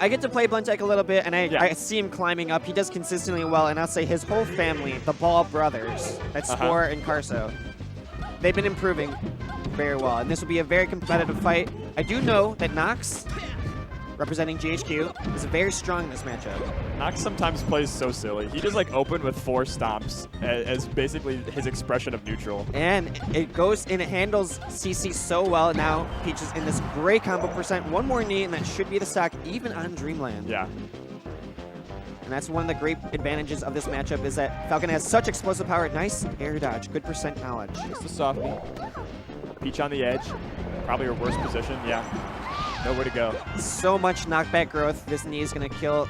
I get to play Blendtec a little bit, and I see him climbing up. He does consistently well, and I'll say his whole family, the Ball brothers, that's Spore and Carso, they've been improving very well, and this will be a very competitive fight. I do know that Nox, representing GHQ, is very strong in this matchup. Nox sometimes plays so silly. He just like open with 4 stomps as basically his expression of neutral. And it goes and it handles CC so well. Now Peach is in this great combo percent. One more knee, and that should be the stock even on Dreamland. Yeah. And that's one of the great advantages of this matchup is that Falcon has such explosive power. Nice air dodge, good percent knowledge. Just the soft knee. Peach on the edge. Probably her worst position, yeah. Nowhere to go. So much knockback growth. This knee is going to kill.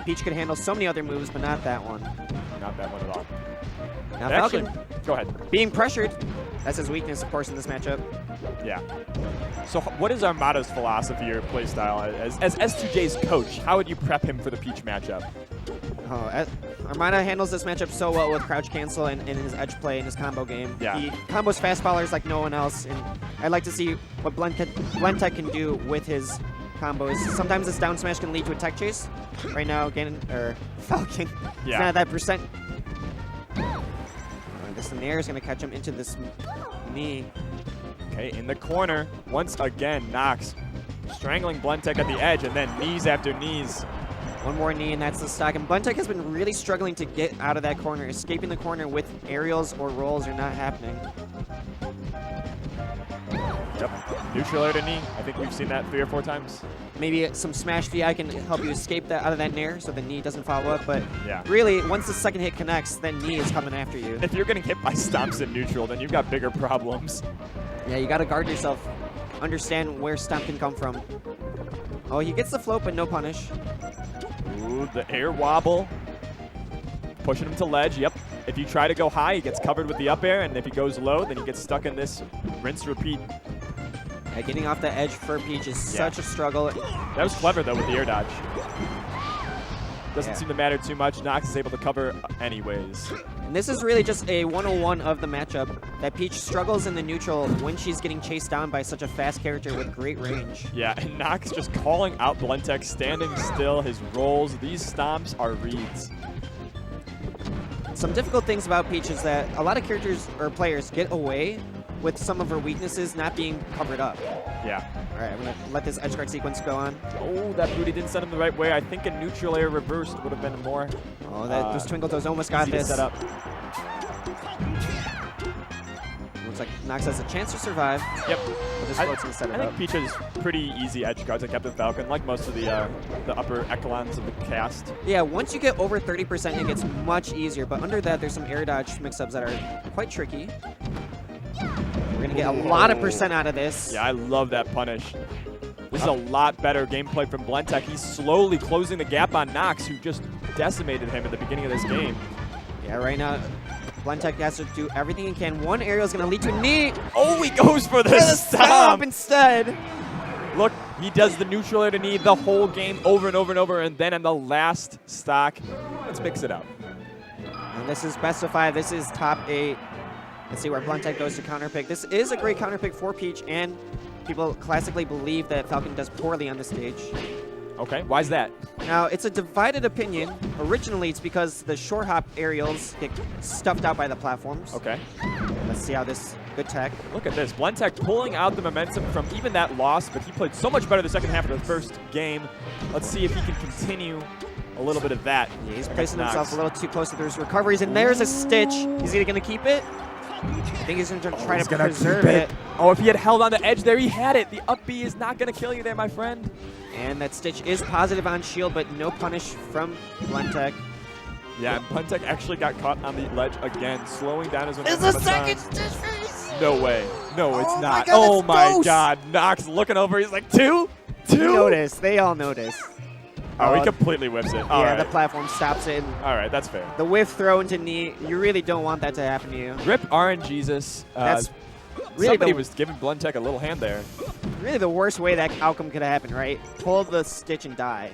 Peach could handle so many other moves, but not that one. Not that one at all. Now Falcon, go ahead. Being pressured, that's his weakness, of course, in this matchup. Yeah. So what is Armada's philosophy or playstyle as S2J's coach? How would you prep him for the Peach matchup? Oh, Armada handles this matchup so well with crouch cancel and his edge play and his combo game. Yeah. He combos fast followers like no one else, and I'd like to see what Blendtec can do with his combos. Sometimes this down smash can lead to a tech chase. Right now, Falcon is not at that percent. I guess the Nair is going to catch him into this knee. Okay, in the corner, once again, Nox strangling Blendtec at the edge, and then knees after knees. One more knee, and that's the stock. And Blendtec has been really struggling to get out of that corner. Escaping the corner with aerials or rolls are not happening. Yep. Neutral air to knee. I think we've seen that 3 or 4 times. Maybe some smash DI can help you escape that out of that nair so the knee doesn't follow up. But yeah, really, once the second hit connects, then knee is coming after you. If you're getting hit by stomps in neutral, then you've got bigger problems. Yeah, you got to guard yourself. Understand where stomp can come from. Oh, he gets the float, but no punish. Ooh, the air wobble. Pushing him to ledge, yep. If you try to go high, he gets covered with the up air, and if he goes low, then he gets stuck in this rinse repeat. Yeah, getting off the edge for Peach is such a struggle. That was clever, though, with the air dodge. Doesn't seem to matter too much. Nox is able to cover anyways. And this is really just a 101 of the matchup, that Peach struggles in the neutral when she's getting chased down by such a fast character with great range. Yeah, and Nox just calling out Blendtec, standing still, his rolls. These stomps are reads. Some difficult things about Peach is that a lot of characters or players get away with some of her weaknesses not being covered up. Yeah. All right, I'm going to let this edge guard sequence go on. Oh, that booty didn't send him the right way. I think a neutral air reversed would have been more. Oh, those Twinkle Toes almost got this. Set up. Looks like Nox has a chance to survive. Yep. But this float's going to set it I up. think Peach has pretty easy edge guards like Captain Falcon, like most of the upper echelons of the cast. Yeah, once you get over 30%, it gets much easier. But under that, there's some air dodge mix-ups that are quite tricky. We're going to get a lot of percent out of this. Yeah, I love that punish. This is a lot better gameplay from Blendtec. He's slowly closing the gap on Nox, who just decimated him at the beginning of this game. Yeah, right now, Blendtec has to do everything he can. One aerial is going to lead to a knee. Oh, he goes for the stomp instead. Look, he does the neutral air to knee the whole game over and over and over, and then in the last stock, let's mix it up. And this is best of 5. This is top 8. Let's see where Blendtec goes to counterpick. This is a great counterpick for Peach, and people classically believe that Falcon does poorly on the stage. Okay, why is that? Now, it's a divided opinion. Originally, it's because the short hop aerials get stuffed out by the platforms. Okay. Let's see how this good tech. Look at this. Blendtec pulling out the momentum from even that loss, but he played so much better the second half of the first game. Let's see if he can continue a little bit of that. Yeah, he's placing himself a little too close to those recoveries, and there's a stitch. Is he going to keep it? I think he's going to try to preserve it. Oh, if he had held on the edge there, he had it. The up B is not going to kill you there, my friend. And that stitch is positive on shield, but no punish from Blendtec. Yeah, and Blendtec actually got caught on the ledge again, slowing down his momentum. It's the second stitch face! No way. No, it's not. God, oh my God. Nox looking over. He's like, two? They notice. They all notice. Oh, he completely whiffs it. Yeah, the platform stops it. All right, that's fair. The whiff throw into knee, you really don't want that to happen to you. Rip RNGesus. That's really somebody was giving Blendtec a little hand there. Really the worst way that outcome could have happened, right? Pull the stitch and die.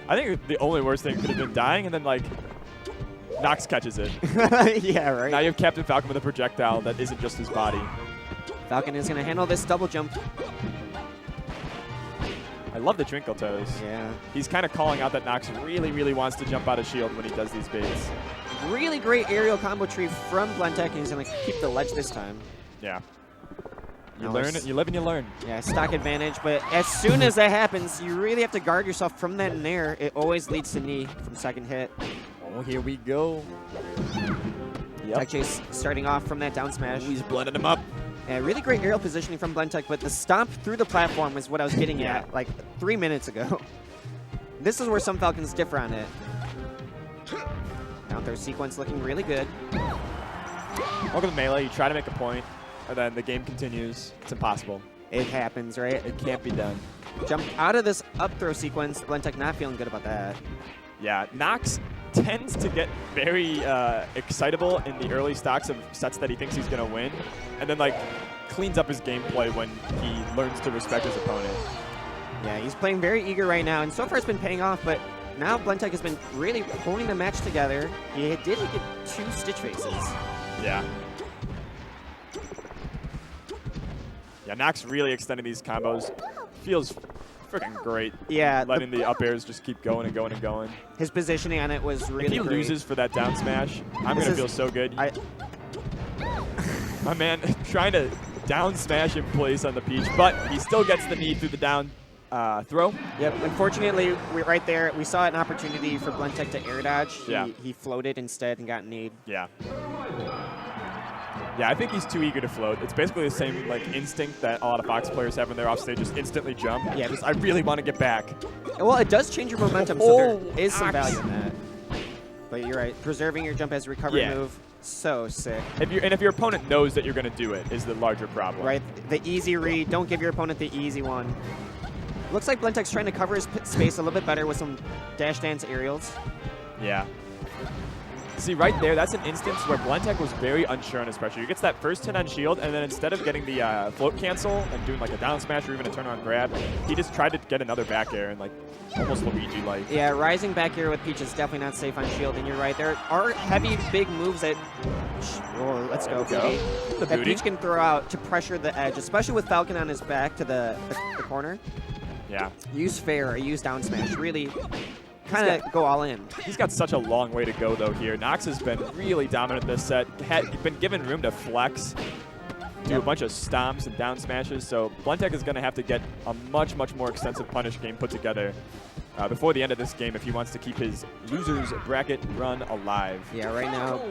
I think the only worst thing could have been dying, and then, like, Nox catches it. Yeah, right. Now you have Captain Falcon with a projectile that isn't just his body. Falcon is going to handle this double jump. love the Twinkle Toes. Yeah. He's kind of calling out that Nox really, really wants to jump out of shield when he does these baits. Really great aerial combo tree from Blendtec, and he's going to keep the ledge this time. Yeah. You learn, you live and you learn. Yeah, stock advantage, but as soon as that happens, you really have to guard yourself from that nair. It always leads to knee from second hit. Oh, here we go. Tech Chase starting off from that down smash. He's blending him up. Yeah, really great aerial positioning from Blendtec, but the stomp through the platform was what I was getting at like 3 minutes ago. This is where some Falcons differ on it. Down throw sequence looking really good. Welcome to melee. You try to make a point, and then the game continues. It's impossible. It happens, right? It can't be done. Jump out of this up throw sequence. Blendtec not feeling good about that. Yeah, Nox tends to get very excitable in the early stocks of sets that he thinks he's going to win, and then like cleans up his gameplay when he learns to respect his opponent. Yeah, he's playing very eager right now, and so far it's been paying off, but now Blendtec has been really holding the match together. He did get 2 Stitch Faces. Yeah. Yeah, Nox really extending these combos. Feels freaking great. Yeah. Letting the up airs just keep going and going and going. His positioning on it was really If he loses for that down smash, I'm going to feel so good. My man trying to down smash in place on the Peach, but he still gets the knee through the down throw. Yep. Unfortunately, right there, we saw an opportunity for Blendtec to air dodge. He floated instead and got kneed. Yeah. Yeah, I think he's too eager to float. It's basically the same like instinct that a lot of Fox players have when they're off stage, just instantly jump. Yeah, I really want to get back. Well, it does change your momentum, so there is some value in that. But you're right, preserving your jump as a recovery move, so sick. If your opponent knows that you're going to do it, is the larger problem. Right, the easy read. Don't give your opponent the easy one. Looks like Blendtec's trying to cover his space a little bit better with some dash dance aerials. Yeah. See, right there, that's an instance where Blendtec was very unsure on his pressure. He gets that first hit on shield, and then instead of getting the float cancel and doing like a down smash or even a turn-on grab, he just tried to get another back air and like almost Luigi-like. Yeah, rising back air with Peach is definitely not safe on shield, and you're right. There are heavy, big moves that let's go, Booty. That Peach can throw out to pressure the edge, especially with Falcon on his back to the corner. Yeah. Use fair or use down smash. Really kind of go all in. He's got such a long way to go, though, here. Nox has been really dominant this set. Had been given room to flex, do a bunch of stomps and down smashes, so Blendtec is going to have to get a much, much more extensive punish game put together before the end of this game if he wants to keep his losers bracket run alive. Yeah, right now.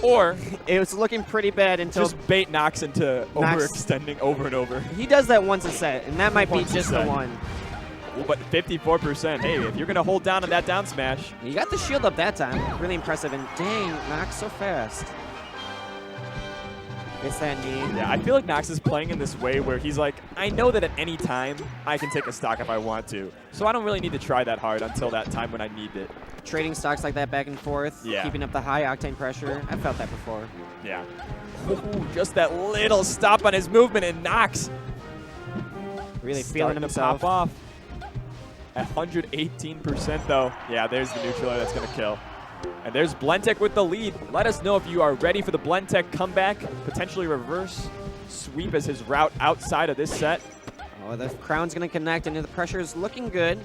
Or it was looking pretty bad until just bait Nox into overextending over and over. He does that once a set, and that might be just the one. But 54%. Hey, if you're going to hold down on that down smash. You got the shield up that time. Really impressive. And dang, Nox so fast. It's that knee. Yeah, I feel like Nox is playing in this way where he's like, I know that at any time I can take a stock if I want to. So I don't really need to try that hard until that time when I need it. Trading stocks like that back and forth. Yeah. Keeping up the high octane pressure. I've felt that before. Yeah. Ooh, just that little stop on his movement, and Nox really feeling himself. Pop off. 118% though. Yeah, there's the neutral air that's going to kill. And there's Blendtec with the lead. Let us know if you are ready for the Blendtec comeback, potentially reverse sweep as his route outside of this set. Oh, the crown's going to connect, and the pressure is looking good.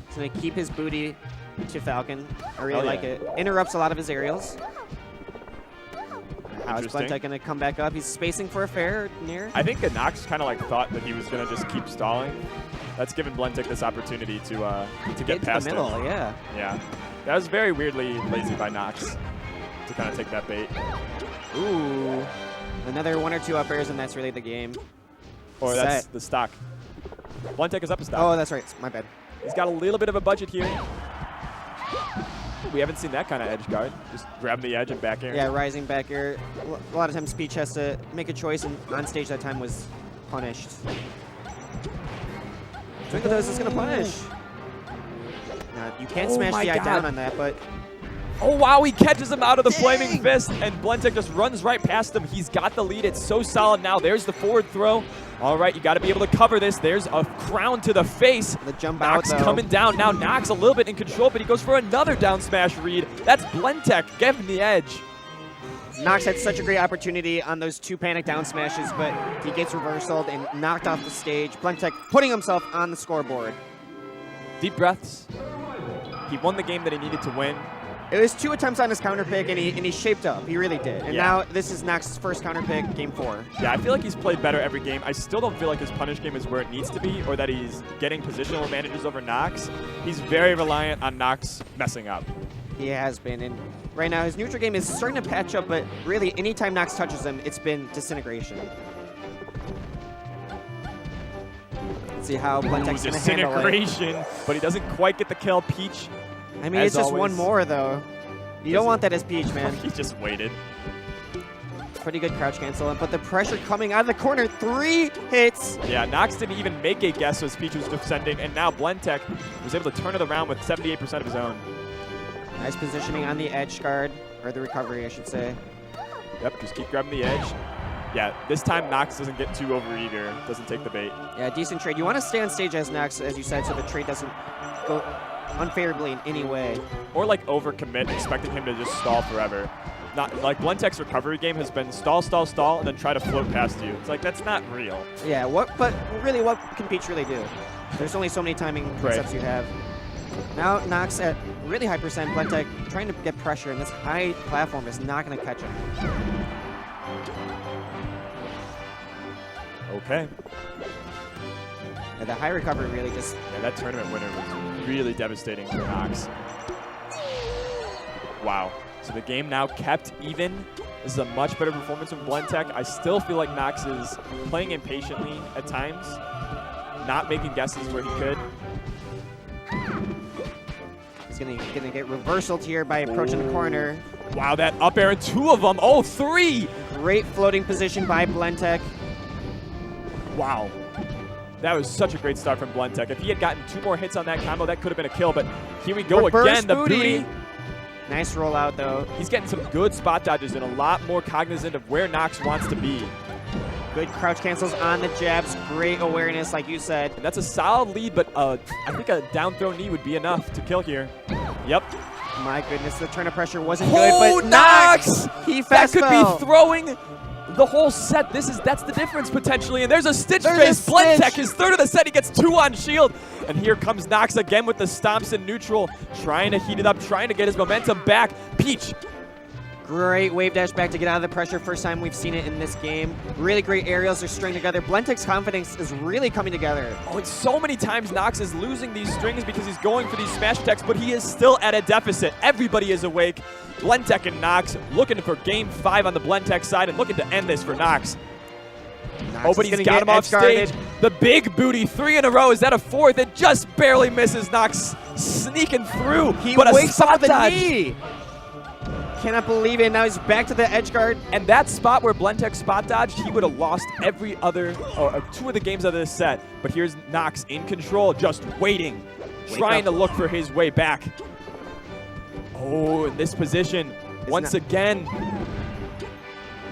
He's going to keep his booty to Falcon. I really like it. Interrupts a lot of his aerials. How is Blendtec going to come back up? He's spacing for a fair near. I think Nox kind of like thought that he was going to just keep stalling. That's given Blendtec this opportunity to get past the middle, him. Yeah. That was very weirdly lazy by Nox to kind of take that bait. Ooh. Another 1 or 2 up airs, and that's really the game. Or that's the stock. Blendtec is up a stock. Oh, that's right. My bad. He's got a little bit of a budget here. We haven't seen that kind of edge guard. Just grab the edge and back air. Yeah, rising back air. A lot of times Peach has to make a choice, and on stage that time was punished. Twinkle Toes is going to punish. Now, you can't smash the eye down on that, but... Oh, wow, he catches him out of the Flaming Fist, and Blendtec just runs right past him. He's got the lead. It's so solid now. There's the forward throw. All right, you got to be able to cover this. There's a crown to the face. The jump Nox out, though. coming down. Now Nox a little bit in control, but he goes for another down smash read. That's Blendtec. Give him the edge. Nox had such a great opportunity on those 2 panic down smashes, but he gets reversaled and knocked off the stage. Blendtec putting himself on the scoreboard. Deep breaths. He won the game that he needed to win. It was 2 attempts on his counter pick, and he shaped up. He really did. And now this is Nox's first counter pick, game 4. Yeah, I feel like he's played better every game. I still don't feel like his punish game is where it needs to be, or that he's getting positional advantages over Nox. He's very reliant on Nox messing up. He has been, and right now his neutral game is starting to patch up, but really anytime Nox touches him, it's been disintegration. Let's see how Blendtec's going to handle it. Disintegration, but he doesn't quite get the kill. Peach. I mean, it's just one more, though. You don't want that as Peach, man. He just waited. Pretty good crouch cancel, but the pressure coming out of the corner. 3 hits. Yeah, Nox didn't even make a guess as Peach was descending, and now Blendtec was able to turn it around with 78% of his own. Nice positioning on the edge guard, or the recovery, I should say. Yep, just keep grabbing the edge. Yeah, this time Nox doesn't get too overeager, doesn't take the bait. Yeah, decent trade. You want to stay on stage as Nox, as you said, so the trade doesn't go unfavorably in any way. Or like overcommit, expecting him to just stall forever. Not like Blendtec's recovery game has been stall, stall, stall, and then try to float past you. It's like, that's not real. Yeah, but really, what can Peach really do? There's only so many timing concepts you have. Now Nox at really high percent. Blendtec trying to get pressure, and this high platform is not going to catch him. Okay. Yeah, the high recovery really just... Yeah, that tournament winner was really devastating for Nox. Wow. So the game now kept even. This is a much better performance from Blendtec. I still feel like Nox is playing impatiently at times, not making guesses where he could. He's gonna get reversaled here by approaching the corner. Wow, that up air and 2 of them. Oh, 3! Great floating position by Blendtec. Wow. That was such a great start from Blendtec. If he had gotten 2 more hits on that combo, that could have been a kill, but here we go again, the booty. Nice rollout, though. He's getting some good spot dodges and a lot more cognizant of where Nox wants to be. Good crouch cancels on the jabs. Great awareness, like you said. And that's a solid lead, but I think a down throw knee would be enough to kill here. Yep. My goodness, the turn of pressure wasn't good, but Nox! He fast That could be throwing the whole set. That's the difference potentially. And there's a stitch face. Blendtec, his 3rd of the set. He gets 2 on shield. And here comes Nox again with the stomps in neutral, trying to heat it up, trying to get his momentum back. Peach. Great wave dash back to get out of the pressure. First time we've seen it in this game. Really great aerials are stringing together. Blendtec's confidence is really coming together. Oh, and so many times Nox is losing these strings because he's going for these smash attacks, but he is still at a deficit. Everybody is awake. Blendtec and Nox looking for game 5 on the Blendtec side and looking to end this for Nox. Oh, but he's got him off stage. The big booty, 3 in a row. Is that a 4th? It just barely misses. Nox sneaking through. He but wakes up the knee. Cannot believe it. Now he's back to the edge guard. And that spot where Blendtec spot dodged, he would have lost every other, or 2 of the games of this set. But here's Nox in control, just waiting, trying to look for his way back. Oh, in this position, once again.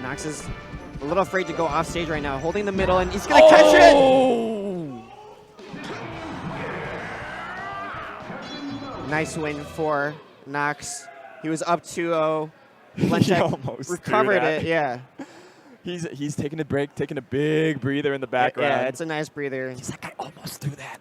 Nox is a little afraid to go off stage right now, holding the middle, and he's going to catch it. Nice win for Nox. He was up 2-0. Blendtec recovered it, yeah. He's taking a break, taking a big breather in the background. Yeah, it's a nice breather. He's like, I almost threw that.